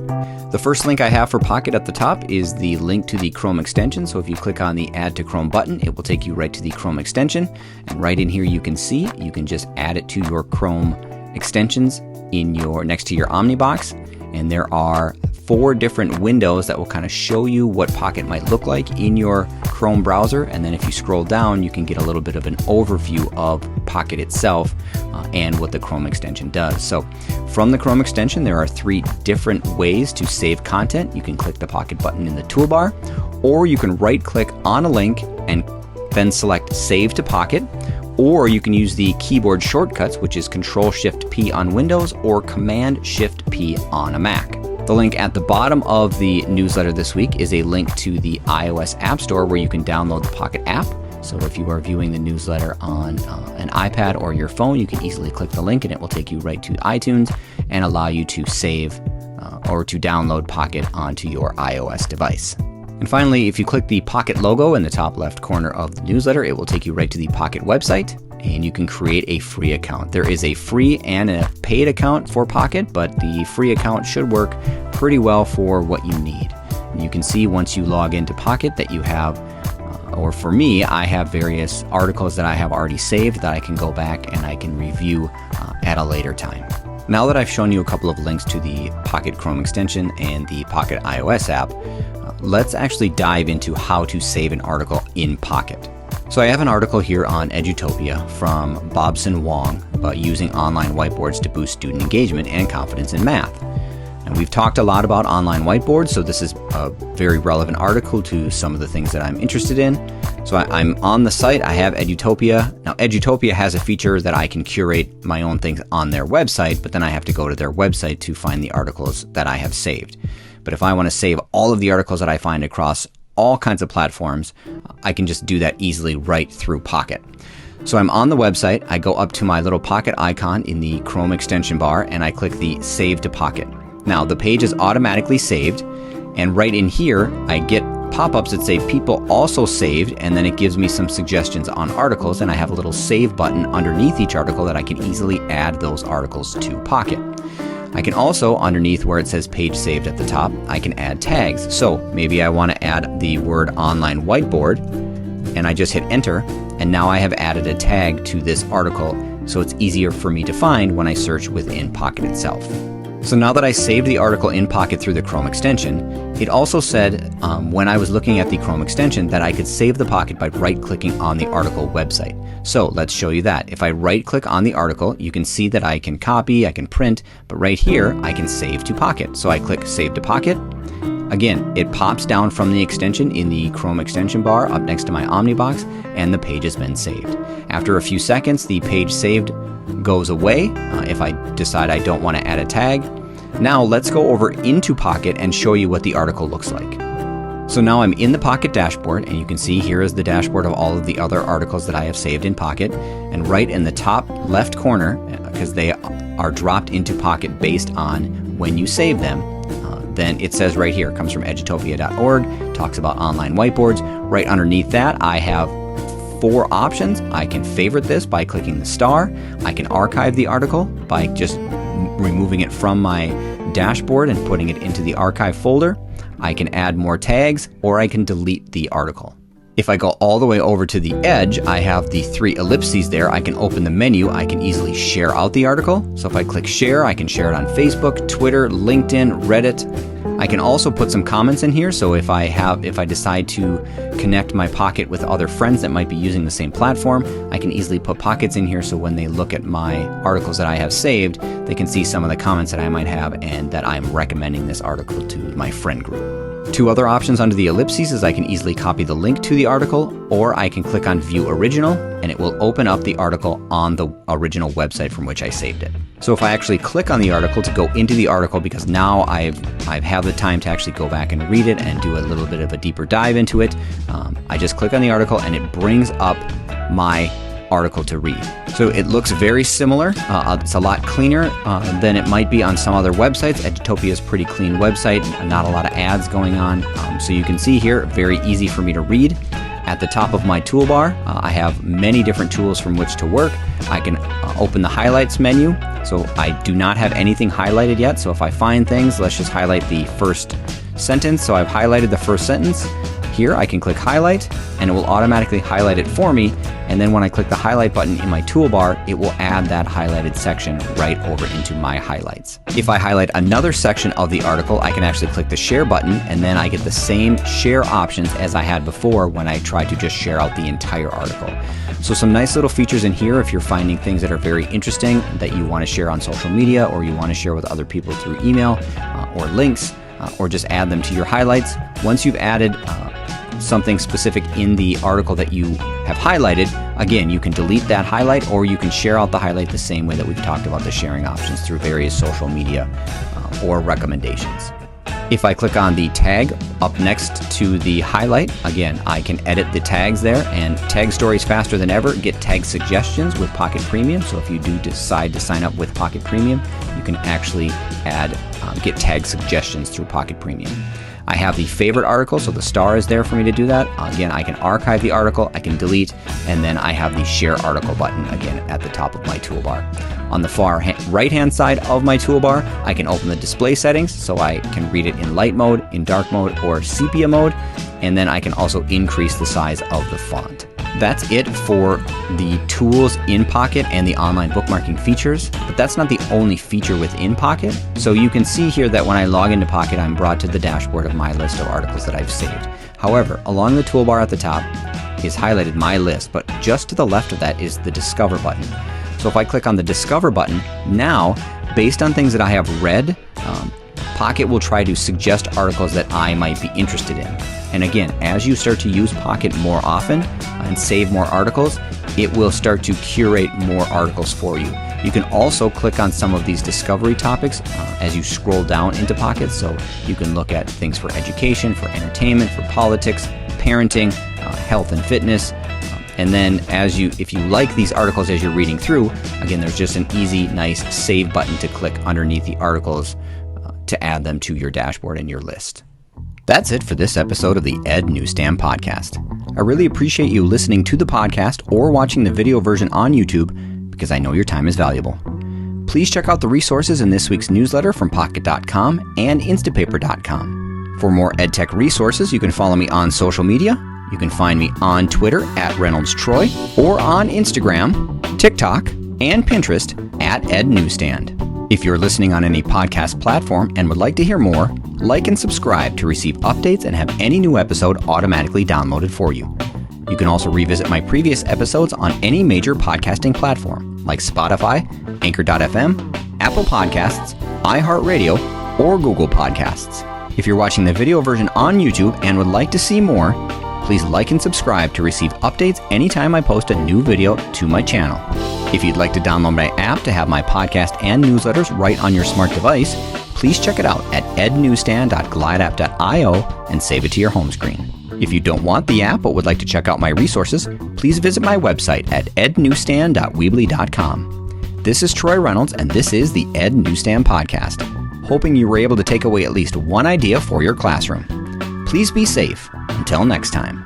The first link I have for Pocket at the top is the link to the Chrome extension. So if you click on the Add to Chrome button, it will take you right to the Chrome extension. And right in here you can see, you can just add it to your Chrome extensions next to your Omnibox. And there are 4 different windows that will kind of show you what Pocket might look like in your Chrome browser. And then if you scroll down, you can get a little bit of an overview of Pocket itself and what the Chrome extension does. So from the Chrome extension, there are 3 different ways to save content. You can click the Pocket button in the toolbar, or you can right click on a link and then select Save to Pocket, or you can use the keyboard shortcuts, which is Control-Shift-P on Windows or Command-Shift-P on a Mac. The link at the bottom of the newsletter this week is a link to the iOS App Store where you can download the Pocket app. So if you are viewing the newsletter on an iPad or your phone, you can easily click the link and it will take you right to iTunes and allow you to save or to download Pocket onto your iOS device. And finally, if you click the Pocket logo in the top left corner of the newsletter, it will take you right to the Pocket website, and you can create a free account. There is a free and a paid account for Pocket, but the free account should work pretty well for what you need. And you can see once you log into Pocket that you have, or for me, I have various articles that I have already saved that I can go back and I can review at a later time. Now that I've shown you a couple of links to the Pocket Chrome extension and the Pocket iOS app, let's actually dive into how to save an article in Pocket. So I have an article here on Edutopia from Bobson Wong about using online whiteboards to boost student engagement and confidence in math. And we've talked a lot about online whiteboards, so this is a very relevant article to some of the things that I'm interested in. So I'm on the site, I have Edutopia. Now Edutopia has a feature that I can curate my own things on their website, but then I have to go to their website to find the articles that I have saved. But if I want to save all of the articles that I find across all kinds of platforms, I can just do that easily right through Pocket. So I'm on the website, I go up to my little Pocket icon in the Chrome extension bar, and I click the Save to Pocket. Now the page is automatically saved, and right in here I get pop-ups that say people also saved, and then it gives me some suggestions on articles, and I have a little save button underneath each article that I can easily add those articles to Pocket. I can also, underneath where it says page saved at the top, I can add tags. So maybe I want to add the word online whiteboard, and I just hit enter, and now I have added a tag to this article, so it's easier for me to find when I search within Pocket itself. So now that I saved the article in Pocket through the Chrome extension, it also said when I was looking at the Chrome extension that I could save the Pocket by right-clicking on the article website. So let's show you that. If I right-click on the article, you can see that I can copy, I can print, but right here I can save to Pocket. So I click Save to Pocket. Again, it pops down from the extension in the Chrome extension bar up next to my Omnibox, and the page has been saved. After a few seconds, the page saved goes away if I decide I don't want to add a tag. Now let's go over into Pocket and show you what the article looks like. So now I'm in the Pocket dashboard, and you can see here is the dashboard of all of the other articles that I have saved in Pocket. And right in the top left corner, because they are dropped into Pocket based on when you save them, then it says right here, it comes from edutopia.org, talks about online whiteboards. Right underneath that, I have 4 options. I can favorite this by clicking the star. I can archive the article by just removing it from my dashboard and putting it into the archive folder. I can add more tags, or I can delete the article. If I go all the way over to the edge, I have the 3 ellipses there. I can open the menu. I can easily share out the article. So if I click share, I can share it on Facebook, Twitter, LinkedIn, Reddit. I can also put some comments in here. So if I decide to connect my Pocket with other friends that might be using the same platform, I can easily put pockets in here so when they look at my articles that I have saved, they can see some of the comments that I might have and that I'm recommending this article to my friend group. 2 other options under the ellipses is I can easily copy the link to the article, or I can click on View Original, and it will open up the article on the original website from which I saved it. So if I actually click on the article to go into the article, because now I've had the time to actually go back and read it and do a little bit of a deeper dive into it, I just click on the article and it brings up my article to read. So it looks very similar. It's a lot cleaner than it might be on some other websites. Edutopia is a pretty clean website, not a lot of ads going on. So you can see here, very easy for me to read. At the top of my toolbar, I have many different tools from which to work. I can open the highlights menu. So I do not have anything highlighted yet. So if I find things, let's just highlight the first sentence. So I've highlighted the first sentence. Here I can click highlight and it will automatically highlight it for me. And then when I click the highlight button in my toolbar, it will add that highlighted section right over into my highlights. If I highlight another section of the article, I can actually click the share button and then I get the same share options as I had before when I tried to just share out the entire article. So some nice little features in here if you're finding things that are very interesting that you want to share on social media or you want to share with other people through email or links or just add them to your highlights. Once you've added something specific in the article that you have highlighted, again, you can delete that highlight or you can share out the highlight the same way that we've talked about the sharing options through various social media or recommendations. If I click on the tag up next to the highlight, again, I can edit the tags there and tag stories faster than ever. Get tag suggestions with Pocket Premium. So if you do decide to sign up with Pocket Premium, you can actually get tag suggestions through Pocket Premium. I have the favorite article, so the star is there for me to do that. Again, I can archive the article, I can delete, and then I have the share article button again at the top of my toolbar. On the far right-hand side of my toolbar, I can open the display settings, so I can read it in light mode, in dark mode, or sepia mode, and then I can also increase the size of the font. That's it for the tools in Pocket and the online bookmarking features, but that's not the only feature within Pocket. So you can see here that when I log into Pocket, I'm brought to the dashboard of my list of articles that I've saved. However, along the toolbar at the top is highlighted My List, but just to the left of that is the Discover button. So if I click on the Discover button, now, based on things that I have read, Pocket will try to suggest articles that I might be interested in. And again, as you start to use Pocket more often and save more articles, it will start to curate more articles for you. You can also click on some of these discovery topics as you scroll down into Pocket. So you can look at things for education, for entertainment, for politics, parenting, health and fitness. And then if you like these articles as you're reading through, again, there's just an easy, nice save button to click underneath the articles to add them to your dashboard and your list. That's it for this episode of the Ed Newsstand Podcast. I really appreciate you listening to the podcast or watching the video version on YouTube because I know your time is valuable. Please check out the resources in this week's newsletter from Pocket.com and Instapaper.com. For more EdTech resources, you can follow me on social media. You can find me on Twitter at ReynoldsTroy or on Instagram, TikTok, and Pinterest at ednewsstand. If you're listening on any podcast platform and would like to hear more, like and subscribe to receive updates and have any new episode automatically downloaded for you. You can also revisit my previous episodes on any major podcasting platform like Spotify, Anchor.fm, Apple Podcasts, iHeartRadio, or Google Podcasts. If you're watching the video version on YouTube and would like to see more, please like and subscribe to receive updates anytime I post a new video to my channel. If you'd like to download my app to have my podcast and newsletters right on your smart device, please check it out at ednewsstand.glideapp.io and save it to your home screen. If you don't want the app but would like to check out my resources, please visit my website at ednewsstand.weebly.com. This is Troy Reynolds, and this is the Ed Newsstand Podcast, hoping you were able to take away at least one idea for your classroom. Please be safe. Until next time.